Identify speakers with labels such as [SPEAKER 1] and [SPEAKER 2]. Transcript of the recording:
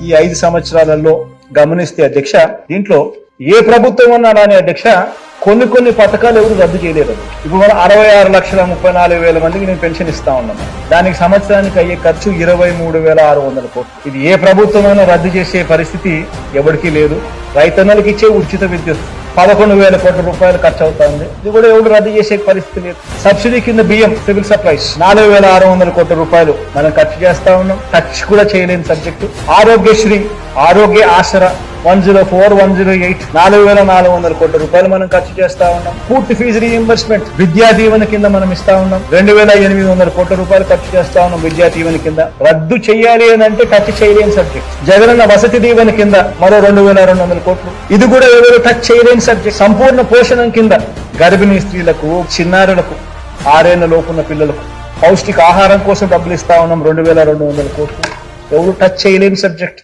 [SPEAKER 1] ఈ 5 సంవత్సరాలలో గమనిస్తే అధ్యక్ష, దీంట్లో ఏ ప్రభుత్వం అన్నా రాని అధ్యక్ష, కొన్ని పథకాలు ఎవరు రద్దు చేయలేరు. ఇప్పుడు మనం 66,34,000 మందికి నేను పెన్షన్ ఇస్తా ఉన్నాను. దానికి సంవత్సరానికి అయ్యే ఖర్చు 23,600 కోట్లు. ఇది ఏ ప్రభుత్వమైనా రద్దు చేసే పరిస్థితి ఎవరికీ లేదు. రైతన్నలకు ఇచ్చే ఉచిత విద్యుత్ 11,000 కోట్ల రూపాయలు ఖర్చు అవుతా ఉంది. ఇది కూడా ఎవరు రద్దు చేసే పరిస్థితి లేదు. సబ్సిడీ కింద బియ్యం, సివిల్ సప్లైస్ 4,600 కోట్ల రూపాయలు మనం ఖర్చు చేస్తా ఉన్నాం. టచ్ కూడా చేయలేని సబ్జెక్టు. ఆరోగ్యశ్రీ, ఆరోగ్య ఆసరా 104, 108 4,400 కోట్ల రూపాయలు మనం ఖర్చు చేస్తా ఉన్నాం. పూర్తి ఫీజు రీఎంబర్స్మెంట్ విద్యా దీవెన కింద మనం ఇస్తా ఉన్నాం. 2,800 కోట్ల రూపాయలు ఖర్చు చేస్తా ఉన్నాం విద్యా దీవెన కింద. రద్దు చేయాలి అని అంటే టచ్ చేయలేని సబ్జెక్ట్. జగనన్న వసతి దీవెన కింద మరో 2,200 కోట్లు. ఇది కూడా ఎవరు టచ్ చేయలేని సబ్జెక్ట్. సంపూర్ణ పోషణం కింద గర్భిణీ స్త్రీలకు, చిన్నారులకు, 6 ఏళ్ల లోపున్న పిల్లలకు పౌష్టిక ఆహారం కోసం డబ్బులు ఇస్తా ఉన్నాం 2,200 కోట్లు. ఎవరు టచ్ చేయలేని సబ్జెక్ట్.